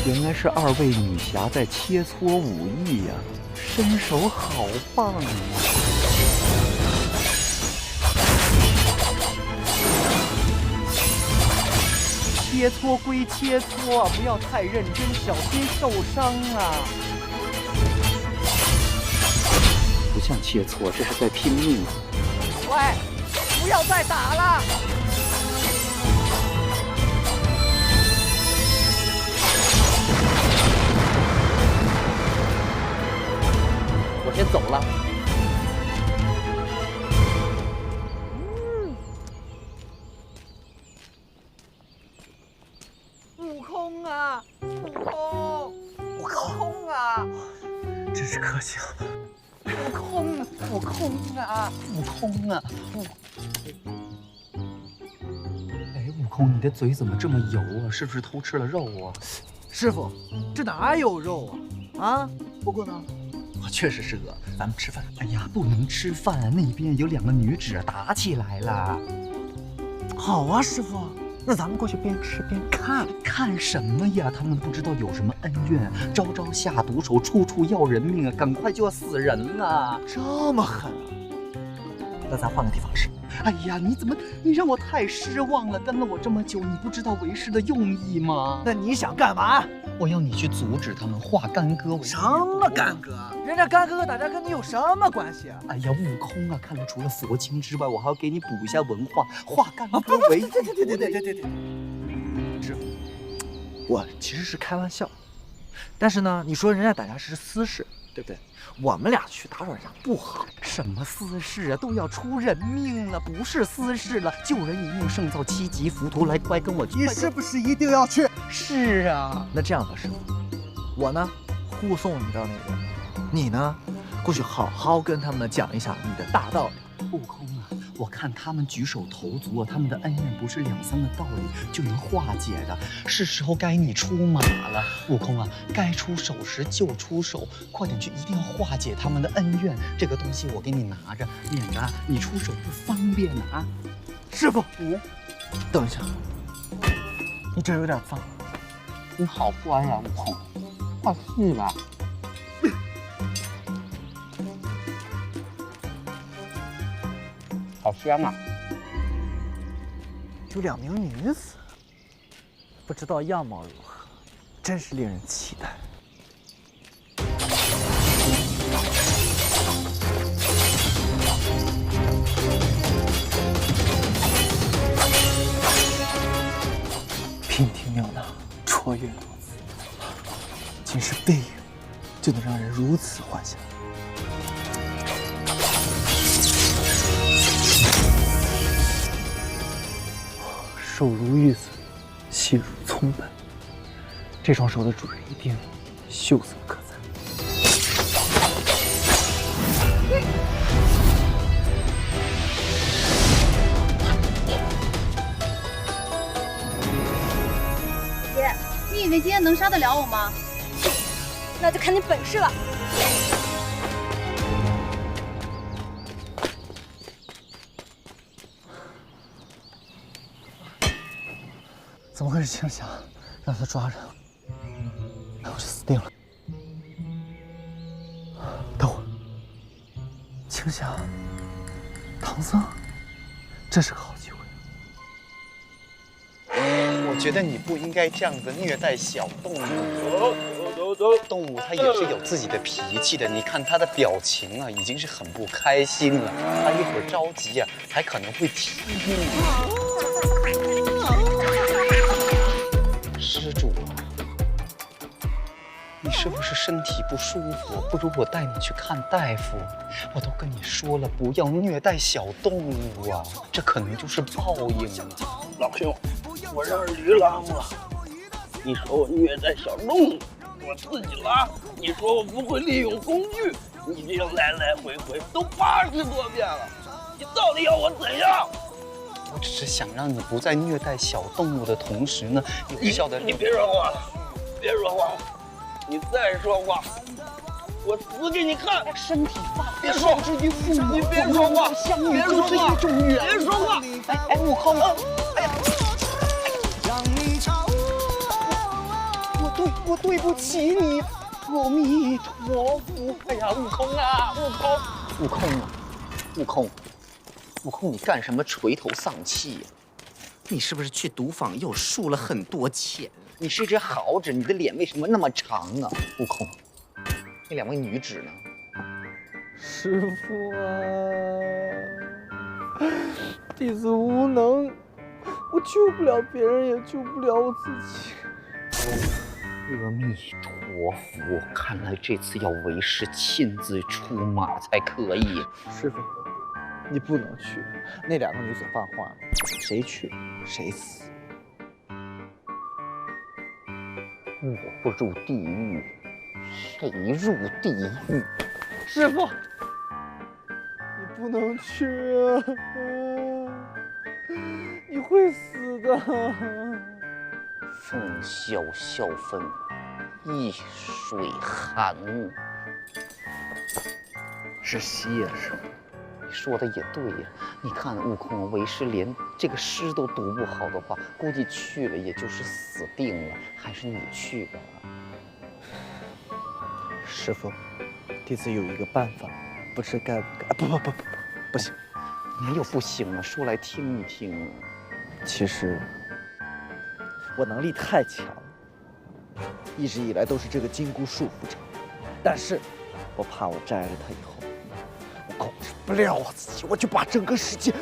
原来是2位女侠在切磋武艺呀，身手好棒啊！切磋归切磋，不要太认真，小心受伤啊！不像切磋，这是在拼命。喂，不要再打了！我先走了。悟空啊，悟空啊！真是可惜了。悟空啊！哎，悟空，你的嘴怎么这么油啊？是不是偷吃了肉啊？师傅，这哪有肉啊？啊？不过呢，我确实是饿，咱们吃饭。哎呀，不能吃饭，那边有2个女子打起来了。好啊，师傅，那咱们过去边吃边看。看什么呀？他们不知道有什么恩怨，招招下毒手，处处要人命啊！赶快就要死人了，这么狠啊！那咱换个地方吃。哎呀，你让我太失望了！跟了我这么久，你不知道为师的用意吗？那你想干嘛？我要你去阻止他们化干戈为。什么干戈？人家干哥和打架跟你有什么关系啊？哎呀，悟空啊，看来除了佛经之外，我还要给你补一下文化，化干戈为。对，师傅，我其实是开玩笑，但是呢，你说人家打架是私事，对不对？我们俩去打扰人家不好。什么私事啊？都要出人命了，不是私事了。救人一命胜造7级浮屠，来，快跟我去。你是不是一定要去？是啊。那这样吧，师傅，我呢护送你到那边，你呢过去好好跟他们讲一下你的大道理。悟空啊，我看他们举手投足啊，他们的恩怨不是2、3个道理就能化解的，是时候该你出马了。悟空啊，该出手时就出手，快点去，一定要化解他们的恩怨。这个东西我给你拿着，免得你出手不方便啊。师傅，等一下，你这有点脏。你好乖呀，悟空，快去吧。好香啊！有2名女子，不知道样貌如何，真是令人期待。娉婷妙娜，卓越多姿，仅是背影就能让人如此幻想。手如玉笋，细如葱瓣，这双手的主人一定秀色可餐。姐，你以为今天能杀得了我吗？那就看你本事了。怎么会是青霞？让他抓着，那我就死定了。等会儿，青霞，唐僧，这是个好机会。我觉得你不应该这样子虐待小动物。动物它也是有自己的脾气的，你看它的表情啊，已经是很不开心了。它一会儿着急啊，还可能会踢你。施主啊，你是不是身体不舒服？不如我带你去看大夫。我都跟你说了，不要虐待小动物啊，这可能就是报应啊。老兄，我让驴拉磨。你说我虐待小动物，我自己拉。你说我不会利用工具，你这样来来回回都80多遍了，你到底要我怎样？我只是想让你不再虐待小动物的同时呢，有效的……你别说话了，别说话了，你再说话，我死给你看！身体发别说，之于父母，你别说话，别说话，别说话！哎，悟空，哎呀，我对，对不起你。阿弥陀佛！哎呀，悟空啊，悟空，你干什么垂头丧气呀？你是不是去赌坊又输了很多钱？你是只好纸，你的脸为什么那么长啊？悟空，那两位女子呢？师傅啊，弟子无能，我救不了别人，也救不了我自己。阿弥陀佛，看来这次要为师亲自出马才可以。师傅，你不能去，那两个女子犯话了，谁去谁死。我不入地狱，谁入地狱？师傅，你不能去啊，你会死的。风萧萧分，易水寒。是西呀，师傅。你说的也对呀，你看悟空为师连这个诗都读不好的话，估计去了也就是死定了。还是你去吧。师傅，弟子有一个办法，不知该不该？不行，没有不行啊，说来听一听啊。其实我能力太强了，一直以来都是这个金箍束缚着，但是我怕我摘了它以后，我控制不了我自己，我就把整个世界。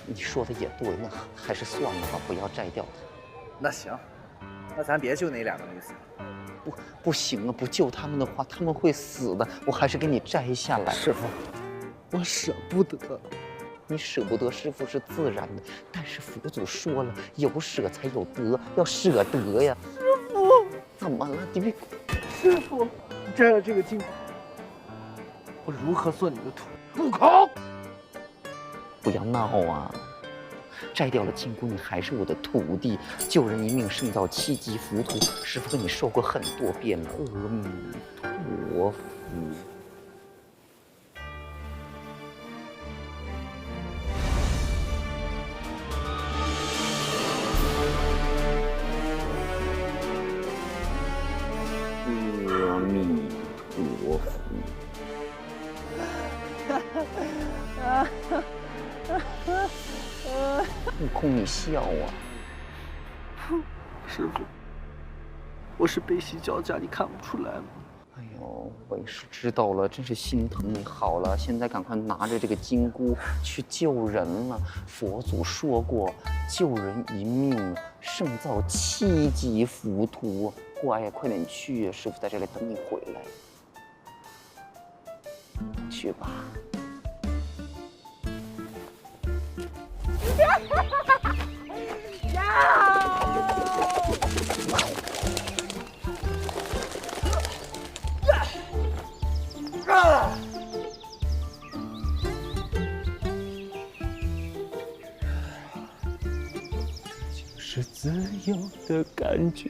你说的也对，那还是算了吧，不要摘掉它。那行，那咱别救那两个女子。不行啊，不救他们的话，他们会死的。我还是给你摘下来。师傅，我舍不得。你舍不得，师傅是自然的，但是佛祖说了，有舍才有得，要舍得呀。师傅，怎么了？你别……师傅，你摘了这个金箍，我如何做你的徒？悟空，不要闹啊！摘掉了金箍，你还是我的徒弟。救人一命胜造7级浮屠，师傅跟你说过很多遍了。阿弥陀佛。阿弥陀佛。悟空，你笑啊！师傅，我是悲喜交加，你看不出来吗？哎呦，为师知道了，真是心疼你。好了，现在赶快拿着这个金箍去救人了。佛祖说过，救人一命胜造7级浮屠。乖呀，快点去呀！师傅在这里等你回来。去吧。就是自由的感觉。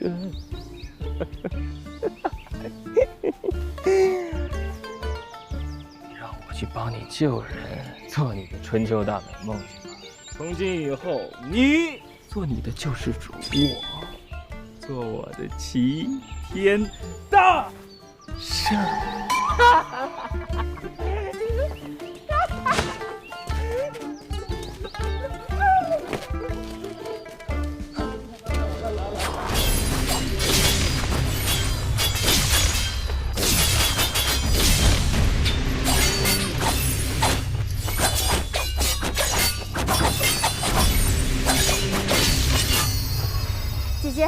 让我去帮你救人，做你的春秋大美梦去吧。从今以后，你做你的救世主，我做我的齐天大圣。姐姐，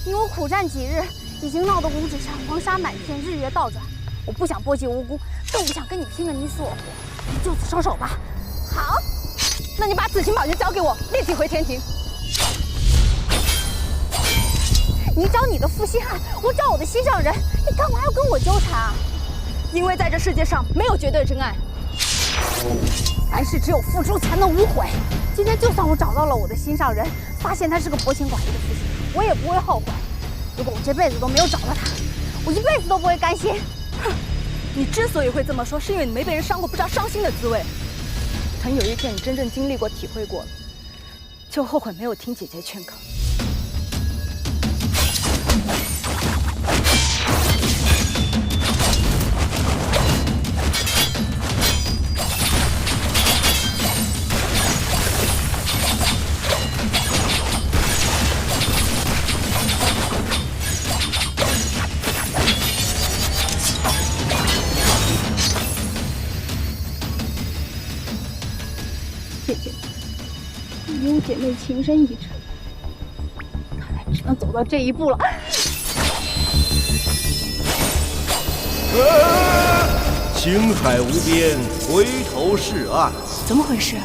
你我苦战几日，已经闹得五指山黄沙满天，日月倒转。我不想波及无辜，更不想跟你拼个你死我活，你就此收手吧。好，那你把紫青宝剑交给我，立即回天庭。你找你的负心汉，我找我的心上人，你干嘛要跟我纠缠啊？因为在这世界上没有绝对真爱，凡事只有付出才能无悔。今天就算我找到了我的心上人，发现他是个薄情寡义的负心汉，我也不会后悔。如果我这辈子都没有找到他，我一辈子都不会甘心。哼，你之所以会这么说，是因为你没被人伤过，不知道伤心的滋味。等有一天你真正经历过、体会过了，就后悔没有听姐姐劝告。妹情深意长，看来只能走到这一步了。青海无边，回头是岸。怎么回事？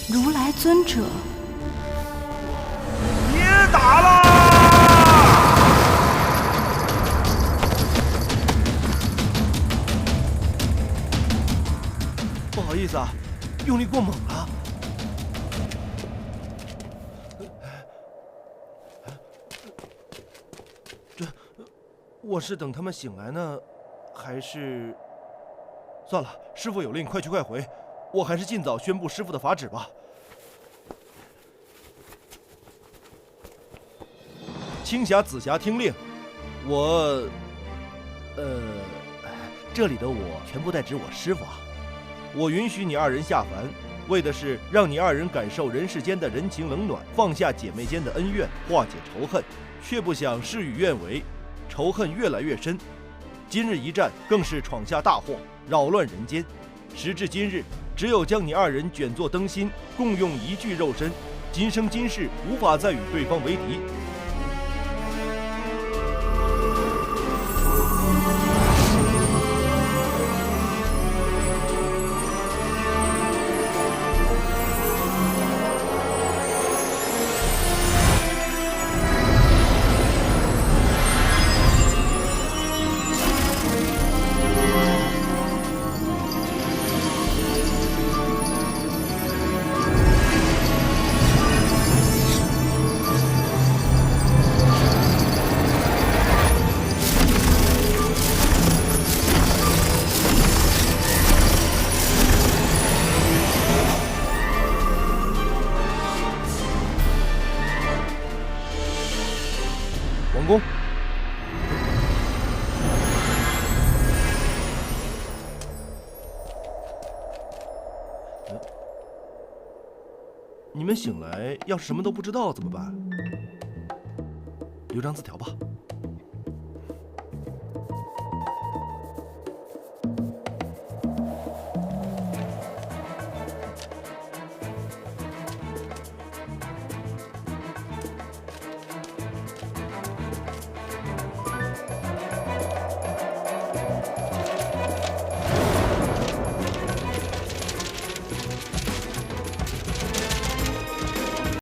如来尊者，别打了！不好意思啊，用力过猛了。我是等他们醒来呢，还是……算了，师傅有令，快去快回。我还是尽早宣布师傅的法旨吧。青霞、紫霞听令，我……这里的我全部代指我师傅啊。我允许你二人下凡，为的是让你二人感受人世间的人情冷暖，放下姐妹间的恩怨，化解仇恨，却不想事与愿违。仇恨越来越深，今日一战更是闯下大祸，扰乱人间。时至今日，只有将你二人卷作灯芯，共用一具肉身，今生今世无法再与对方为敌。王宫，你们醒来要是什么都不知道怎么办？留张字条吧。